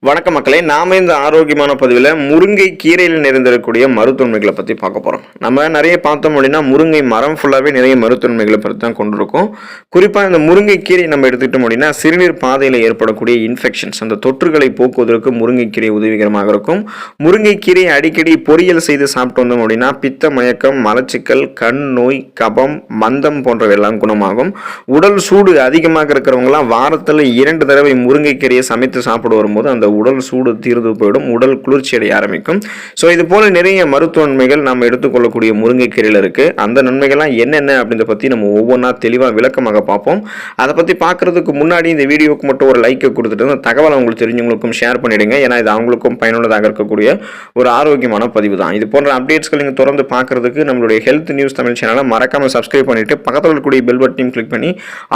வணக்க மக்களே, நாம இந்த ஆரோக்கியமான பதிவில் முருங்கை கீரையில் நிறைந்திருக்கக்கூடிய மருத்துவமைகளை பற்றி பார்க்க போகிறோம். நம்ம நிறைய பார்த்தோம் அப்படின்னா முருங்கை மரம் ஃபுல்லாகவே நிறைய மருத்துவமைகளை பற்றி தான் கொண்டிருக்கோம். குறிப்பாக இந்த முருங்கை கீரை நம்ம எடுத்துக்கிட்டோம் அப்படின்னா சிறுநீர் பாதையில் ஏற்படக்கூடிய இன்ஃபெக்ஷன்ஸ், அந்த தொற்றுகளை போக்குவதற்கு முருங்கைக்கீரை உதவிகரமாக இருக்கும். முருங்கைக்கீரை அடிக்கடி பொரியல் செய்து சாப்பிட்டு வந்தோம் அப்படின்னா பித்த மயக்கம், மலச்சிக்கல், கண் நோய், கபம், மந்தம் போன்றவையெல்லாம் குணமாகும். உடல் சூடு அதிகமாக இருக்கிறவங்களாம் வாரத்தில் 2 தடவை முருங்கைக்கீரையை சமைத்து சாப்பிட வரும்போது அந்த உடல் சூடு தீர்ந்து போயிடும், உடல் குளிர்ச்சி அடைய ஆரம்பிக்கும். ஸோ இது போல நிறைய மருத்துவ நன்மைகள் நம்ம எடுத்துக்கொள்ளக்கூடிய முருங்கைக்கீரையில் இருக்கு. அந்த நன்மைகள்லாம் என்னென்ன அப்படின்றத பற்றி நம்ம ஒவ்வொன்றா தெளிவாக விளக்கமாக பார்ப்போம். அதை பற்றி பார்க்கறதுக்கு முன்னாடி இந்த வீடியோவுக்கு மட்டும் ஒரு லைக்கை கொடுத்துட்டு அந்த தகவலை உங்களுக்கு தெரிஞ்சவங்களுக்கும் ஷேர் பண்ணிடுங்க. ஏன்னா இது அவங்களுக்கும் பயனுள்ளதாக இருக்கக்கூடிய ஒரு ஆரோக்கியமான பதிவு தான். இது போன்ற அப்டேட்ஸ்கள் நீங்கள் தொடர்ந்து பார்க்கறதுக்கு நம்மளுடைய ஹெல்த் நியூஸ் தமிழ் சேனலை மறக்காம சப்ஸ்கிரைப் பண்ணிட்டு பக்கத்தில் இருக்கக்கூடிய பெல் பட்டனையும் கிளிக் பண்ணி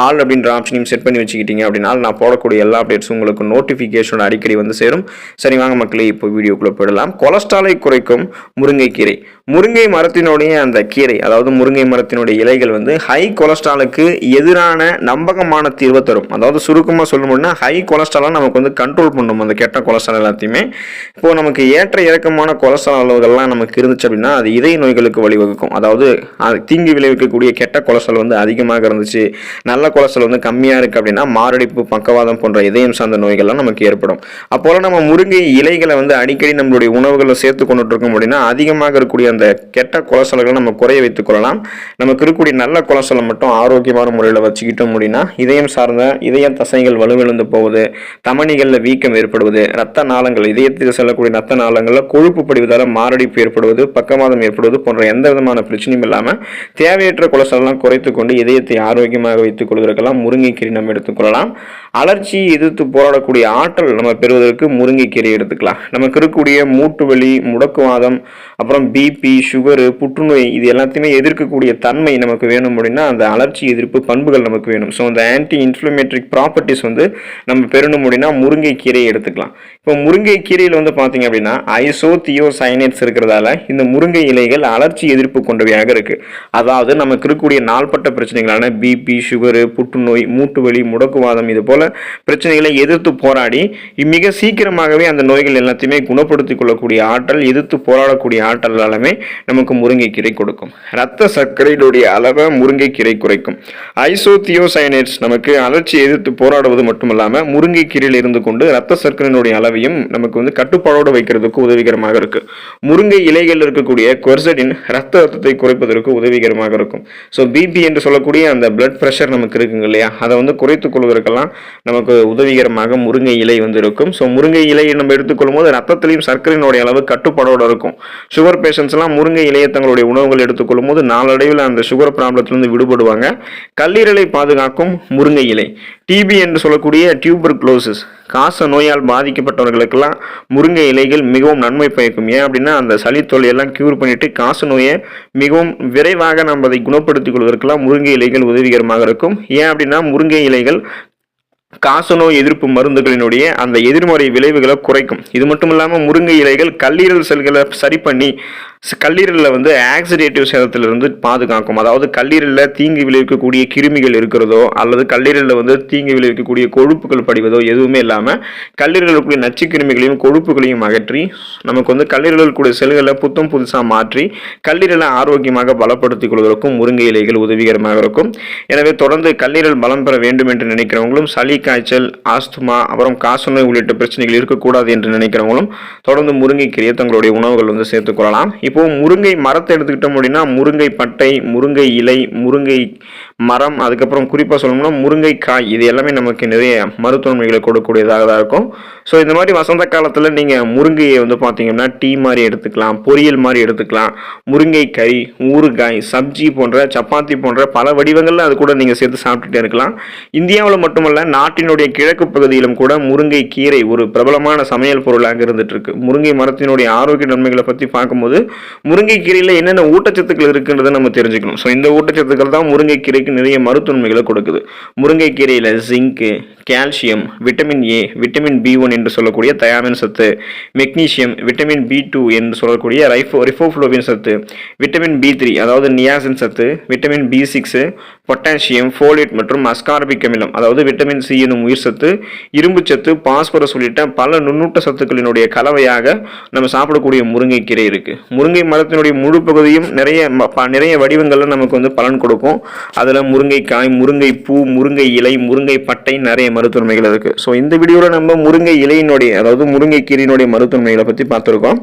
ஆல் அப்படின்ற ஆப்ஷனையும் செட் பண்ணி வச்சுக்கிட்டீங்க அப்படின்னா நான் போடக்கூடிய எல்லா அப்டேட்ஸும் உங்களுக்கு நோட்டிஃபிகேஷன் அடிக்கடி வந்து சேரும். சரி வாங்க மக்களே, இப்போ வீடியோக்குள்ள போயிடலாம். கொலஸ்ட்ராலை குறைக்கும் முருங்கைக்கீரை. முருங்கை மரத்தினுடைய அந்த கீரை, அதாவது முருங்கை மரத்தினுடைய இலைகள் வந்து ஹை கொலஸ்ட்ராலுக்கு எதிரான நம்பகமான தீர்வை தரும். அதாவது சுருக்கமாக சொல்லணும்னா ஹை கொலஸ்ட்ராலை நமக்கு வந்து கண்ட்ரோல் பண்ணும், அந்த கெட்ட கொலஸ்ட்ரால் எல்லாத்தையுமே. இப்போ நமக்கு ஏற்ற இறக்கமான கொலஸ்ட்ரால் அளவுகள்லாம் நமக்கு இருந்துச்சு அப்படின்னா அது இதய நோய்களுக்கு வழிவகுக்கும். அதாவது தீங்கு விளைவிக்கக்கூடிய கெட்ட கொலஸ்ட்ரால் வந்து அதிகமாக இருந்துச்சு, நல்ல கொலஸ்ட்ரால் வந்து கம்மியாக இருக்குது அப்படின்னா மாரடைப்பு, பக்கவாதம் போன்ற இதயம் சார்ந்த நோய்கள்லாம் நமக்கு ஏற்படும். அப்போல நம்ம முருங்கை இலைகளை வந்து அடிக்கடி நம்மளுடைய உணவுகளை சேர்த்து கொண்டுட்டு இருக்கோம் அப்படின்னா அதிகமாக இருக்கக்கூடிய அந்த கெட்ட கொலஸ்ட்ரால்களை நம்ம குறைய வைத்துக் கொள்ளலாம். நமக்கு இருக்கக்கூடிய நல்ல கொலஸ்ட்ரால் மட்டும் ஆரோக்கியமான முறையில் வச்சுக்கிட்டோம் அப்படின்னா இதயம் சார்ந்த இதய தசைகள் வலுவிழந்து போவது, தமனிகளில் வீக்கம் ஏற்படுவது, ரத்த நாளங்கள், இதயத்தில் செல்லக்கூடிய ரத்த நாளங்களில் கொழுப்பு படிவதால் மாரடைப்பு ஏற்படுவது, பக்கவாதம் ஏற்படுவது போன்ற எந்த விதமான பிரச்சனையும் இல்லாமல் தேவையற்ற கொலஸ்ட்ரால்லாம் குறைத்து கொண்டு இதயத்தை ஆரோக்கியமாக வைத்துக் கொள்வதற்கெல்லாம் முருங்கைக்கீரை நம்ம எடுத்துக்கொள்ளலாம். அலர்ச்சியை எதிர்த்து போராடக்கூடிய ஆற்றல் நம்ம பெறுவதற்கு முருங்கைக்கீரை எடுத்துக்கலாம். நமக்கு இருக்கக்கூடிய மூட்டு வலி, முடக்குவாதம், அப்புறம் பிபி, சுகரு, புற்றுநோய் இது எல்லாத்தையுமே எதிர்க்கக்கூடிய தன்மை நமக்கு வேணும் அப்படின்னா அந்த அலர்ச்சி எதிர்ப்பு பண்புகள் நமக்கு வேணும். ஸோ அந்த ஆன்டி இன்ஃப்ளமேட்டரி ப்ராப்பர்ட்டிஸ் வந்து நம்ம பெறணும் அப்படின்னா முருங்கைக்கீரையை எடுத்துக்கலாம். இப்போ முருங்கைக்கீரையில் வந்து பார்த்தீங்க அப்படின்னா ஐசோதியோசைனேட்ஸ் இருக்கிறதால இந்த முருங்கை இலைகள் அலர்ச்சி எதிர்ப்பு கொண்டவையாக இருக்கு. அதாவது நமக்கு இருக்கக்கூடிய நாள்பட்ட பிரச்சனைகளான பிபி, சுகரு, புற்றுநோய், மூட்டு வலி, முடக்குவாதம் இது போல பிரச்சனைகளை எதிர்த்து போராடி மிக சீக்கிரமாகவே அந்த நோய்கள் எல்லாத்தையுமே குணப்படுத்திக் கொள்ளக்கூடிய ஆற்றல், எதிர்த்து போராடக்கூடிய ஆற்றல் எல்லாமே நமக்கு முருங்கைக்கீரை கொடுக்கும். இரத்த சர்க்கரையினுடைய அளவை முருங்கைக்கீரை குறைக்கும். ஐசோதியோசைனேட்ஸ் நமக்கு அலர்ச்சியை எதிர்த்து போராடுவது மட்டுமல்லாமல் முருங்கைக்கீரையில் இருந்து கொண்டு இரத்த சர்க்கரையினுடைய அளவையும் நமக்கு வந்து கட்டுப்பாடோடு வைக்கிறதுக்கு உதவிகரமாக இருக்கு. முருங்கை இலைகள் இருக்கக்கூடிய கொர்சடின் இரத்த அழுத்தத்தை குறைப்பதற்கு உதவிகரமாக இருக்கும். ஸோ பிபி என்று சொல்லக்கூடிய அந்த பிளட் ப்ரெஷர் நமக்கு இருக்குங்க இல்லையா, அதை வந்து குறைத்துக் கொள்வதற்கெல்லாம் நமக்கு உதவிகரமாக முருங்கை இலை வந்து இருக்கும். ஸோ முருங்கை இலையை நம்ம எடுத்துக்கொள்ளும் போது ரத்தத்திலையும் சர்க்கரையினுடைய அளவு கட்டுப்பாடோடு இருக்கும். சுகர் பேஷண்ட்ஸ் எல்லாம் முருங்கை இலையை தங்களுடைய உணவுகள் எடுத்துக்கொள்ளும் போது நாளடைவில் அந்த சுகர் ப்ராப்ளத்திலிருந்து விடுபடுவாங்க. கல்லீரலை பாதுகாக்கும் முருங்கை இலை. டிபி என்று சொல்லக்கூடிய டியூபர்குலோசிஸ், காச நோயால் பாதிக்கப்பட்டவர்களுக்கெல்லாம் முருங்கை இலைகள் மிகவும் நன்மை பயக்கும். ஏன் அப்படின்னா அந்த சளி தொல்லையெல்லாம் கியூர் பண்ணிட்டு காச நோயை மிகவும் விரைவாக நம்ம அதை குணப்படுத்திக் கொள்வதற்கெல்லாம் முருங்கை இலைகள் உதவிகரமாக இருக்கும். ஏன் அப்படின்னா முருங்கை இலைகள் காசநோய் எதிர்ப்பு மருந்துகளினுடைய அந்த எதிர்மறை விளைவுகளை குறைக்கும். இது மட்டும் இல்லாமல் முருங்கை இலைகள் கல்லீரல் செல்களை சரி பண்ணி கல்லீரலில் வந்து ஆக்சிடேட்டிவ் சேதத்திலிருந்து பாதுகாக்கும். அதாவது கல்லீரலில் தீங்கு விளைவிக்கக்கூடிய கிருமிகள் இருக்கிறதோ அல்லது கல்லீரலில் வந்து தீங்கு விளைவிக்கக்கூடிய கொழுப்புகள் படிவதோ எதுவுமே இல்லாமல் கல்லீரலுக்குரிய நச்சு கிருமிகளையும் கொழுப்புகளையும் அகற்றி நமக்கு வந்து கல்லீரலுக்குரிய செல்களை புத்தம் புதுசாக மாற்றி கல்லீரலை ஆரோக்கியமாக பலப்படுத்திக் கொள்வதற்கும் முருங்கை இலைகள் உதவிகரமாக இருக்கும். எனவே தொடர்ந்து கல்லீரல் பலம் பெற வேண்டும் என்று நினைக்கிறவங்களும், சளி, காய்ச்சல், ஆஸ்துமா, அப்புறம் காசநோய் உள்ளிட்ட பிரச்சனைகள் இருக்கக்கூடாது என்று நினைக்கிறவங்களும் தொடர்ந்து முருங்கைக்கீரையை தங்களுடைய உணவுகள் வந்து சேர்த்துக்கொள்ளலாம். இப்போ முருங்கை மரத்தை எடுத்துக்கிட்டோம் அப்படின்னா முருங்கை பட்டை, முருங்கை இலை, முருங்கை மரம், அதுக்கப்புறம் குறிப்பாக சொல்லணும்னா முருங்கைக்காய், இது எல்லாமே நமக்கு நிறைய மருத்துவமைகளை கொடுக்கக்கூடியதாக தான் இருக்கும். ஸோ இந்த மாதிரி வசந்த காலத்தில் நீங்கள் முருங்கையை வந்து பார்த்தீங்கன்னா டீ மாதிரி எடுத்துக்கலாம், பொரியல் மாதிரி எடுத்துக்கலாம். முருங்கை கறி, ஊறுகாய், சப்ஜி போன்ற, சப்பாத்தி போன்ற பல வடிவங்களில் அது கூட நீங்கள் சேர்த்து சாப்பிட்டுட்டே இருக்கலாம். இந்தியாவில் மட்டுமல்ல நாட்டினுடைய கிழக்கு பகுதியிலும் கூட முருங்கை கீரை ஒரு பிரபலமான சமையல் பொருளாக இருந்துட்டு இருக்கு. முருங்கை மரத்தினுடைய ஆரோக்கிய நன்மைகளை பற்றி பார்க்கும்போது முருங்கை கீரையில் என்னென்ன ஊட்டச்சத்துக்கள் இருக்குன்றதை நம்ம தெரிஞ்சுக்கணும். ஸோ இந்த ஊட்டச்சத்துக்கள் தான் முருங்கை கீரைக்கு உடலுக்கு நிறைய மருத்துவன்மைகளை கொடுக்குது. முருங்கைக்கீரையில் zinc, calcium, vitamin A, vitamin B1 என்று சொல்லக்கூடிய தயாமின் சத்து, மெக்னீசியம், விட்டமின் B2 என்று சொல்லக்கூடிய ரிபோஃப்ளோவின் சத்து, விட்டமின் B3 அதாவது நியாசின் சத்து, விட்டமின் B6, பொட்டாசியம், ஃபோலேட் மற்றும் அஸ்கார்பிக் அமிலம் அதாவது விட்டமின் சி எனும் உயிர் சத்து, இரும்பு சத்து, பாஸ்பரஸ் உள்ளிட்ட பல நுண்ணூட்ட சத்துக்களினுடைய கலவையாக நம்ம சாப்பிடக்கூடிய முருங்கைக்கீரை இருக்கு. முருங்கை மரத்தினுடைய முழு பகுதியும் நிறைய வடிவங்கள்ல நமக்கு வந்து பலன் கொடுக்கும். அதில் முருங்கைக்காய், முருங்கை பூ, முருங்கை இலை, முருங்கை பட்டை நிறைய மருத்துவமைகள் இருக்கு. ஸோ இந்த வீடியோவில் நம்ம முருங்கை இலையினுடைய அதாவது முருங்கைக்கீரையினுடைய மருத்துவமைகளை பற்றி பார்த்துருக்கோம்.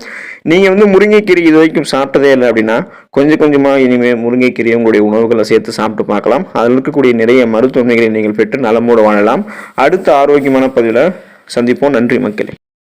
நீங்கள் வந்து முருங்கைக்கீரை இது வரைக்கும் சாப்பிட்டதே இல்லை அப்படின்னா கொஞ்சமாக இனிமேல் முருங்கைக்கீரை உங்களுடைய உணவுகளை சேர்த்து சாப்பிட்டு பார்க்கலாம். அதில் இருக்கக்கூடிய நிறைய மருத்துவமைகளை நீங்கள் பெற்று நலமோடு வாழலாம். அடுத்த ஆரோக்கியமான பதிவில் சந்திப்போம். நன்றி மக்களே.